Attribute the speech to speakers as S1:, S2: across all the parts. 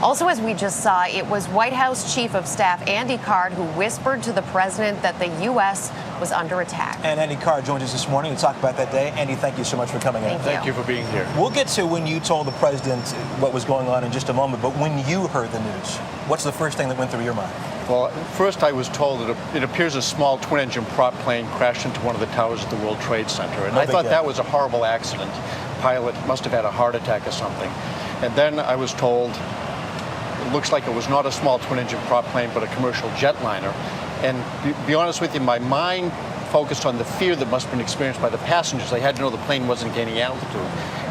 S1: Also, as we just saw, it was White House Chief of Staff Andy Card who whispered to the president that the U.S. was under attack.
S2: And Andy Card joins us this morning to talk about that day. Andy, thank you so much for coming in.
S3: Thank you for being here.
S2: We'll get to when you told the president what was going on in just a moment, but when you heard the news, what's the first thing that went through your mind?
S3: Well, first I was told that it appears a small twin-engine prop plane crashed into one of the towers at the World Trade Center. And I thought that was a horrible accident. The pilot must have had a heart attack or something. And then I was told it looks like it was not a small twin-engine prop plane, but a commercial jetliner. And to be honest with you, my mind focused on the fear that must have been experienced by the passengers. They had to know the plane wasn't gaining altitude.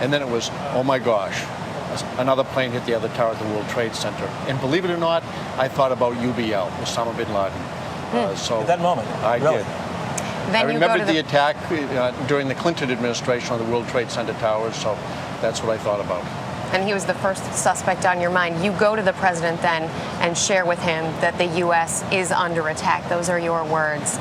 S3: And then it was, oh my gosh, another plane hit the other tower at the World Trade Center. And believe it or not, I thought about UBL, Osama bin Laden.
S2: So at that moment,
S3: I did.
S1: Then
S3: I remembered the attack during the Clinton administration on the World Trade Center towers, so that's what I thought about.
S1: And he was the first suspect on your mind. You go to the president then and share with him that the U.S. is under attack. Those are your words.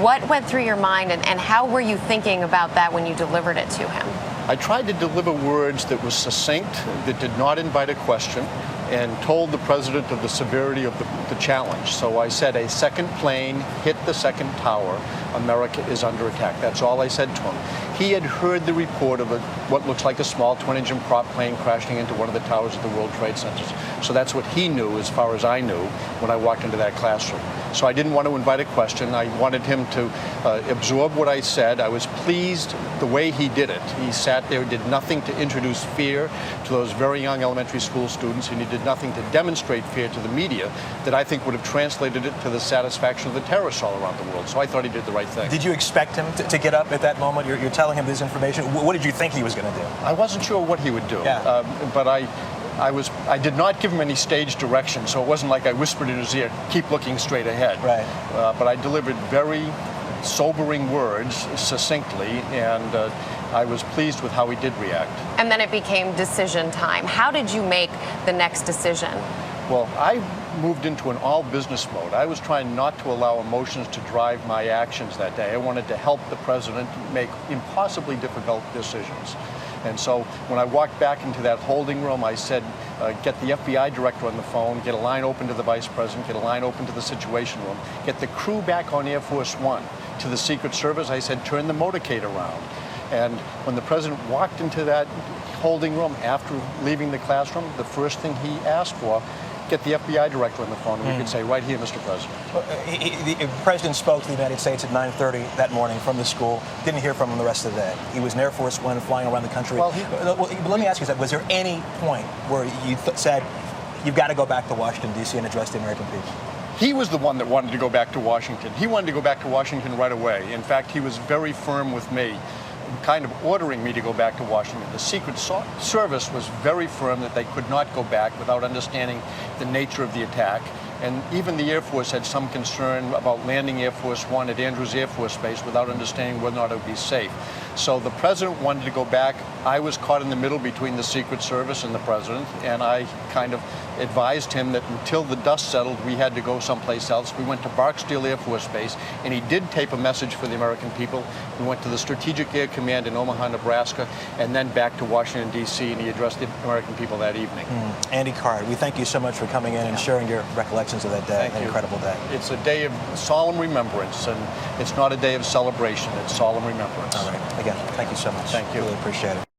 S1: What went through your mind, and how were you thinking about that when you delivered it to him?
S3: I tried to deliver words that were succinct, that did not invite a question, and told the president of the severity of the challenge. So I said, a second plane hit the second tower. America is under attack. That's all I said to him. He had heard the report of what looks like a small twin-engine prop plane crashing into one of the towers at the World Trade Centers. So that's what he knew, as far as I knew, when I walked into that classroom. So I didn't want to invite a question. I wanted him to absorb what I said. I was pleased the way he did it. He sat there, did nothing to introduce fear to those very young elementary school students, and he did nothing to demonstrate fear to the media that I think would have translated it to the satisfaction of the terrorists all around the world. So I thought he did the right thing.
S2: Did you expect him to get up at that moment? You're telling him this information. What did you think he was going to do?
S3: I wasn't sure what he would do, but I did not give him any stage direction, so it wasn't like I whispered in his ear, keep looking straight ahead.
S2: Right.
S3: But I delivered very sobering words succinctly, and I was pleased with how he did react.
S1: And then it became decision time. How did you make the next decision?
S3: Well, I moved into an all-business mode. I was trying not to allow emotions to drive my actions that day. I wanted to help the president make impossibly difficult decisions. And so when I walked back into that holding room, I said, get the FBI director on the phone, get a line open to the vice president, get a line open to the Situation Room, get the crew back on Air Force One. To the Secret Service, I said, turn the motorcade around. And when the president walked into that holding room after leaving the classroom, the first thing he asked for, get the FBI director on the phone, and we could say, right here, Mr. President.
S2: The president spoke to the United States at 9:30 that morning from the school. Didn't hear from him the rest of the day. He was in Air Force One flying around the country. Well, let me ask you, was there any point where you said, you've got to go back to Washington, D.C. and address the American people?
S3: He was the one that wanted to go back to Washington. He wanted to go back to Washington right away. In fact, he was very firm with me, kind of ordering me to go back to Washington. The Secret Service was very firm that they could not go back without understanding the nature of the attack. And even the Air Force had some concern about landing Air Force One at Andrews Air Force Base without understanding whether or not it would be safe. So the president wanted to go back. I was caught in the middle between the Secret Service and the president, and I kind of advised him that until the dust settled, we had to go someplace else. We went to Barksdale Air Force Base, and he did tape a message for the American people. We went to the Strategic Air Command in Omaha, Nebraska, and then back to Washington, D.C., and he addressed the American people that evening.
S2: Andy Card, we thank you so much for coming in and sharing your recollections of that day.
S3: Thank you.
S2: Incredible day.
S3: It's a day of solemn remembrance, and it's not a day of celebration. It's solemn remembrance.
S2: All right. Again, thank you so much.
S3: Thank you.
S2: Really appreciate it.